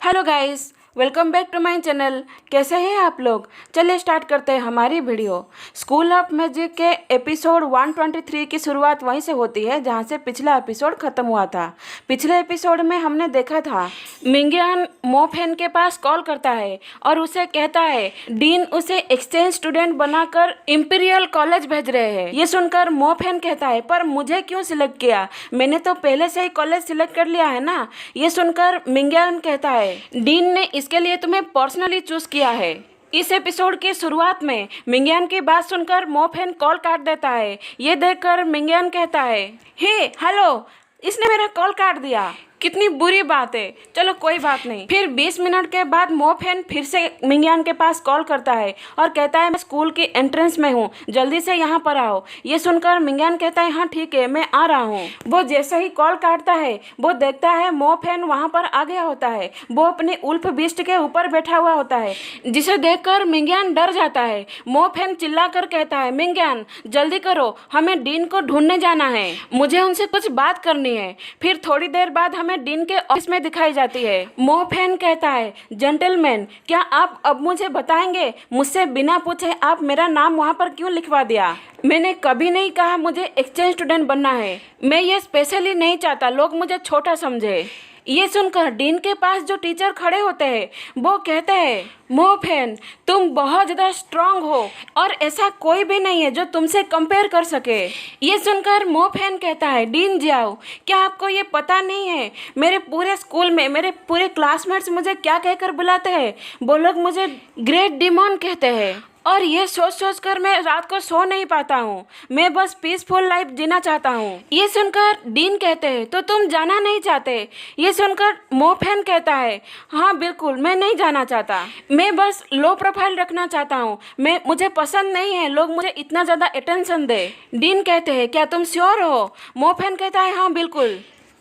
Hello guys, welcome back to my channel. कैसे हैं आप लोग? चलिए स्टार्ट करते हैं हमारी वीडियो। स्कूल ऑफ मैजिक के एपिसोड 123 की शुरुआत वहीं से होती है जहां से पिछला एपिसोड ख़त्म हुआ था। पिछले एपिसोड में हमने देखा था मिंगियन मोफेन के पास कॉल करता है और उसे कहता है डीन उसे एक्सचेंज स्टूडेंट बनाकर इंपीरियल कॉलेज भेज रहे हैं। ये सुनकर मोफेन कहता है पर मुझे क्यों सिलेक्ट किया? मैंने तो पहले से ही कॉलेज सिलेक्ट कर लिया है ना। ये सुनकर मिंगियन कहता है डीन ने इसके लिए तुम्हें पर्सनली चूज किया है। इस एपिसोड की शुरुआत में मिंगियन की बात सुनकर मोफेन कॉल काट देता है। ये देखकर मिंगियन कहता है हे हेलो, इसने मेरा कॉल काट दिया, कितनी बुरी बात है। चलो कोई बात नहीं। फिर 20 मिनट के बाद मोफेन फिर से मिंगियन के पास कॉल करता है और कहता है मैं स्कूल की एंट्रेंस में हूँ, जल्दी से यहाँ पर आओ। ये सुनकर मिंगियन कहता है हाँ ठीक है, मैं आ रहा हूँ। वो जैसे ही कॉल काटता है वो देखता है मोफेन वहाँ पर आ गया होता है। वो अपने उल्फ बीस्ट के ऊपर बैठा हुआ होता है, जिसे देखकर मिंगियन डर जाता है। मोफेन चिल्लाकर कहता है मिंगियन जल्दी करो, हमें डीन को ढूंढने जाना है, मुझे उनसे कुछ बात करनी है। फिर थोड़ी देर बाद हमें डीन के ऑफिस में दिखाई जाती है। मोफेन कहता है जेंटलमैन, क्या आप अब मुझे बताएंगे मुझसे बिना पूछे आप मेरा नाम वहाँ पर क्यों लिखवा दिया? मैंने कभी नहीं कहा मुझे एक्सचेंज स्टूडेंट बनना है। मैं ये स्पेशली नहीं चाहता लोग मुझे छोटा समझे। ये सुनकर डीन के पास जो टीचर खड़े होते हैं वो कहते हैं मोफेन तुम बहुत ज़्यादा स्ट्रांग हो और ऐसा कोई भी नहीं है जो तुमसे कंपेयर कर सके। ये सुनकर मोफेन कहता है डीन जाओ, क्या आपको ये पता नहीं है मेरे पूरे स्कूल में मेरे पूरे क्लासमेट्स मुझे क्या कहकर बुलाते हैं? वो लोग मुझे ग्रेट डिमॉन कहते हैं और ये सोच कर मैं रात को सो नहीं पाता हूँ। मैं बस पीसफुल लाइफ जीना चाहता हूँ। ये सुनकर डीन कहते हैं तो तुम जाना नहीं चाहते? ये सुनकर मोफेन कहता है हाँ बिल्कुल, मैं नहीं जाना चाहता, मैं बस लो प्रोफाइल रखना चाहता हूँ। मुझे पसंद नहीं है लोग मुझे इतना ज़्यादा अटेंशन दे। डीन कहते हैं क्या तुम श्योर हो? मोफेन कहता है हाँ बिल्कुल।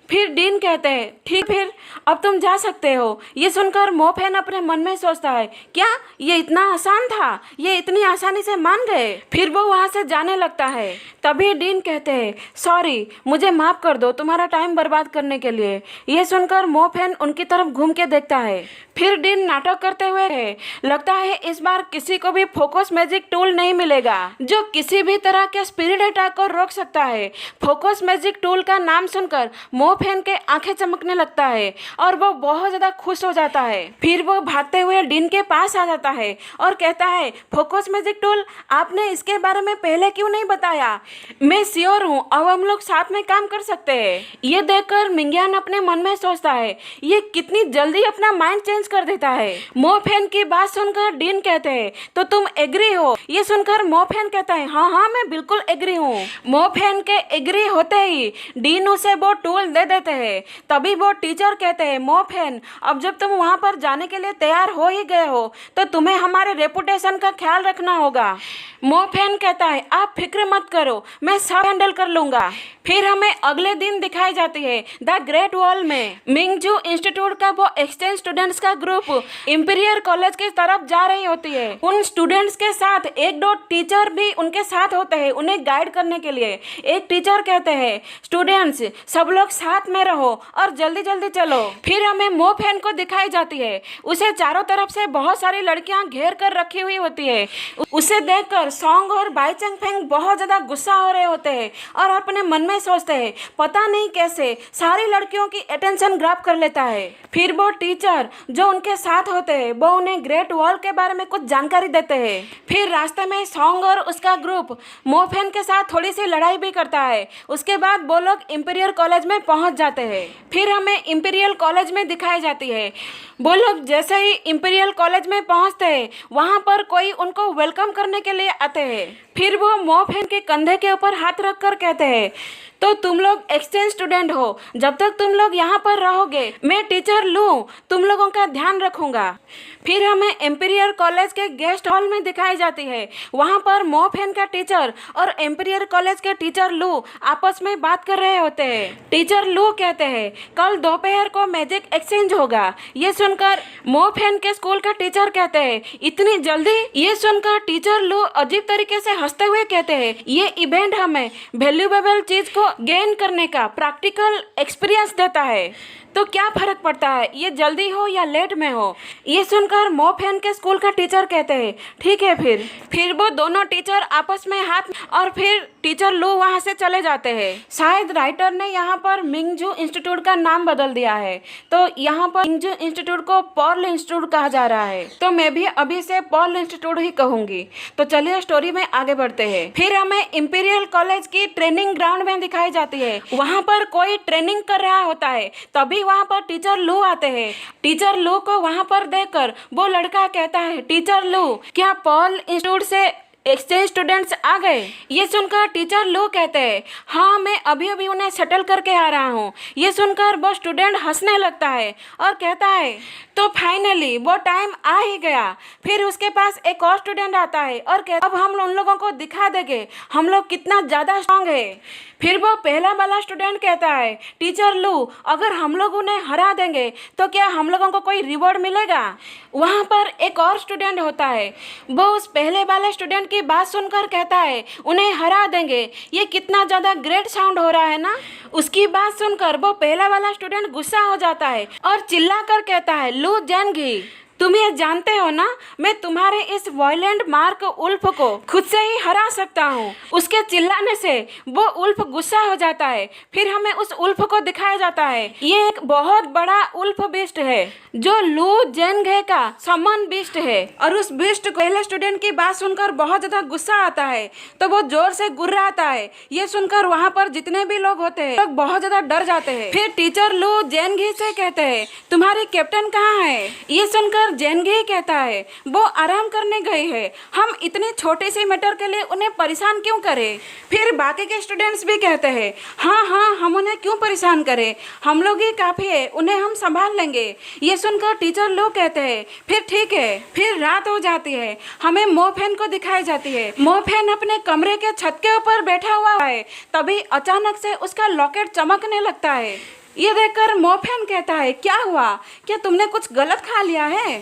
फिर डीन कहते हैं ठीक, फिर अब तुम जा सकते हो। ये सुनकर मोफेन अपने मन में सोचता है क्या ये इतना आसान था? ये इतनी आसानी से मान गए? फिर वो वहाँ से जाने लगता है। तभी डीन कहते हैं सॉरी, मुझे माफ़ कर दो तुम्हारा टाइम बर्बाद करने के लिए। ये सुनकर मोफेन उनकी तरफ घूम के देखता है। फिर डीन नाटक करते हुए है लगता है इस बार किसी को भी फोकस मैजिक टूल नहीं मिलेगा जो किसी भी तरह के स्पिरिट अटैक को रोक सकता है। फोकस मैजिक टूल का नाम सुनकर मोफेन के आंखें चमकने लगता है और वो बहुत ज़्यादा खुश हो जाता है। फिर वो भागते हुए डीन के पास आ जाता है और कहता है फोकस मैजिक टूल, आपने इसके बारे में पहले क्यों नहीं बताया? मैं श्योर हूँ अब हम लोग साथ में काम कर सकते हैं। ये देखकर मिंगियन अपने मन में सोचता है ये कितनी जल्दी अपना माइंड चेंज कर देता है। मोफेन की बात सुनकर डीन कहते हैं तो तुम एग्री हो? ये सुनकर मोफेन कहता है हाँ हाँ मैं बिल्कुल एग्री हूँ। मोफेन के एग्री होते ही डीन उसे वो टूल दे देते हैं। तभी वो टीचर कहते हैं मोफेन अब जब तुम वहाँ पर जाने के लिए तैयार हो ही गए हो तो तुम्हें हमारे रेपुटेशन का ख्याल रखना होगा। मोफेन कहता है आप फिक्र मत करो, मैं सब हैंडल कर लूंगा। फिर हमें अगले दिन दिखाई जाती है द ग्रेट वॉल में मिंगजू इंस्टीट्यूट का वो एक्सचेंज स्टूडेंट्स का ग्रुप इंपीरियल कॉलेज की तरफ जा रही होती है। उन स्टूडेंट्स के साथ एक दो टीचर भी उनके साथ होते हैं उन्हें गाइड करने के लिए। एक टीचर कहते हैं स्टूडेंट्स सब लोग साथ में रहो और जल्दी जल्दी चलो। फिर हमें मोफेन को दिखाई जाती है, उसे चारों तरफ से बहुत सारी लड़कियां घेर कर रखी हुई होती है। उसे देखकर सॉन्ग और बाई चंग फेंग बहुत ज़्यादा गुस्सा हो रहे होते हैं और अपने मन में सोचते हैं पता नहीं कैसे सारी लड़कियों की अटेंशन ग्रैब कर लेता है। फिर वो टीचर जो उनके साथ होते हैं वो उन्हें ग्रेट वॉल के बारे में कुछ जानकारी देते हैं। फिर रास्ते में सॉन्ग और उसका ग्रुप मोफेन के साथ थोड़ी सी लड़ाई भी करता है। उसके बाद वो लोग इंपीरियल कॉलेज में पहुंच जाते हैं। फिर हमें इंपीरियल कॉलेज में दिखाई जाती है। वो लोग जैसे ही इंपीरियल कॉलेज में पहुंचते हैं वहाँ पर कोई उनको वेलकम करने के लिए आते हैं। फिर वो मोफेन के कंधे के ऊपर हाथ रखकर कहते हैं तो तुम लोग एक्सचेंज स्टूडेंट हो, जब तक तुम लोग यहाँ पर रहोगे मैं टीचर लू तुम लोगों का ध्यान रखूंगा। फिर हमें इंपीरियल कॉलेज के गेस्ट हॉल में दिखाई जाती है। वहाँ पर मोफेन का टीचर और इंपीरियल कॉलेज के टीचर लू आपस में बात कर रहे होते हैं। टीचर लू कहते हैं कल दोपहर को मैजिक एक्सचेंज होगा। ये सुनकर मोफेन के स्कूल का टीचर कहते हैं इतनी जल्दी? ये सुनकर टीचर लू अजीब तरीके से हंसते हुए कहते हैं ये इवेंट हमें वैल्यूएबल चीज को गेन करने का प्रैक्टिकल एक्सपीरियंस देता है। तो क्या फर्क पड़ता है, ये जल्दी हो या लेट में हो। ये सुनकर मोफेन के स्कूल का टीचर कहते हैं ठीक है। फिर वो दोनों टीचर आपस में हाथ और फिर टीचर लू वहाँ से चले जाते हैं। शायद राइटर ने यहाँ पर मिंगजू इंस्टीट्यूट का नाम बदल दिया है, तो यहाँ पर मिंगजू इंस्टीट्यूट को पर्ल इंस्टीट्यूट कहा जा रहा है, तो मैं भी अभी से पर्ल इंस्टीट्यूट ही कहूंगी। तो चलिए स्टोरी में आगे बढ़ते हैं। फिर हमें इंपीरियल कॉलेज की ट्रेनिंग ग्राउंड में दिखाई जाती है। वहाँ पर कोई ट्रेनिंग कर रहा होता है, तभी वहाँ पर टीचर लू आते हैं। टीचर लू को वहाँ पर देखकर वो लड़का कहता है टीचर लू, क्या पर्ल इंस्टीट्यूट से एक्सचेंज स्टूडेंट्स आ गए। ये सुनकर टीचर लू कहते हैं हाँ, मैं अभी अभी उन्हें सेटल करके आ रहा हूँ। ये सुनकर वो स्टूडेंट हंसने लगता है और कहता है तो फाइनली वो टाइम आ ही गया। फिर उसके पास एक और स्टूडेंट आता है और कहता अब हम उन लोगों को दिखा देंगे हम लोग कितना ज़्यादा स्ट्रांग है। फिर वो पहला वाला स्टूडेंट कहता है टीचर लू, अगर हम लोग उन्हें हरा देंगे तो क्या हम लोगों को कोई रिवॉर्ड मिलेगा। वहाँ पर एक और स्टूडेंट होता है, वो उस पहले वाले स्टूडेंट की बात सुनकर कहता है उन्हें हरा देंगे, ये कितना ज़्यादा ग्रेट साउंड हो रहा है ना। उसकी बात सुनकर वो पहला वाला स्टूडेंट गुस्सा हो जाता है और चिल्ला कर कहता है लू जेनगी, तुम ये जानते हो ना मैं तुम्हारे इस वायलेंट मार्क उल्फ को खुद से ही हरा सकता हूँ। उसके चिल्लाने से वो उल्फ गुस्सा हो जाता है। फिर हमें उस उल्फ को दिखाया जाता है, ये एक बहुत बड़ा उल्फ बीस्ट है जो लू जेनगे का समन बीस्ट है। और उस बीस्ट को पहले स्टूडेंट की बात सुनकर बहुत ज्यादा गुस्सा आता है, तो वो जोर से गुर्राता है। ये सुनकर वहाँ पर जितने भी लोग होते हैं लोग बहुत ज्यादा डर जाते हैं। फिर टीचर लू जेनगी से कहते हैं तुम्हारी कैप्टन कहाँ है। ये सुनकर जेनगी कहता है वो आराम करने गई है, हम इतनी छोटी सी मैटर के लिए उन्हें परेशान क्यों करें। फिर बाकी के स्टूडेंट्स भी कहते हैं हाँ हम उन्हें क्यों परेशान करें, हम लोग ही काफ़ी है, उन्हें हम संभाल लेंगे। ये सुनकर टीचर लोग कहते हैं फिर ठीक है। फिर रात हो जाती है, हमें मोफेन को दिखाई जाती है। मोफेन अपने कमरे के छत के ऊपर बैठा हुआ है, तभी अचानक से उसका लॉकेट चमकने लगता है। ये देखकर मोफेन कहता है क्या हुआ, क्या तुमने कुछ गलत खा लिया है।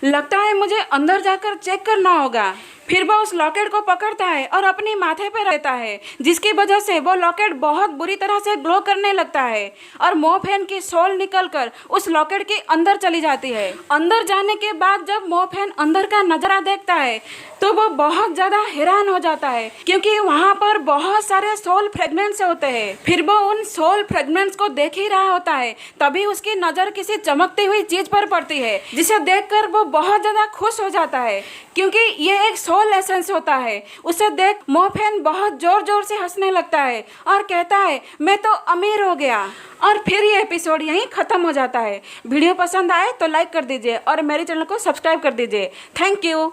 लगता है मुझे अंदर जाकर चेक करना होगा। फिर वो उस लॉकेट को पकड़ता है और अपनी माथे पर रहता है, जिसकी वजह से वो लॉकेट बहुत बुरी तरह से ग्लो करने लगता है और मोफेन की सोल निकलकर उस लॉकेट के अंदर चली जाती है। अंदर जाने के बाद जब मोफेन अंदर का नजारा देखता है तो वो बहुत ज्यादा हैरान हो जाता है, क्योंकि वहाँ पर बहुत सारे सोल फ्रेगमेंट्स होते हैं। फिर वो उन सोल फ्रेगमेंट्स को देख ही रहा होता है, तभी उसकी नजर किसी चमकती हुई चीज पर पड़ती है, जिसे देखकर वो बहुत ज्यादा खुश हो जाता है, क्योंकि ये एक सोल एसेंस होता है। उसे देख मोफेन बहुत जोर जोर से हंसने लगता है और कहता है मैं तो अमीर हो गया। और फिर ये एपिसोड यहीं खत्म हो जाता है। वीडियो पसंद आए तो लाइक कर दीजिए और मेरे चैनल को सब्सक्राइब कर दीजिए। Thank you.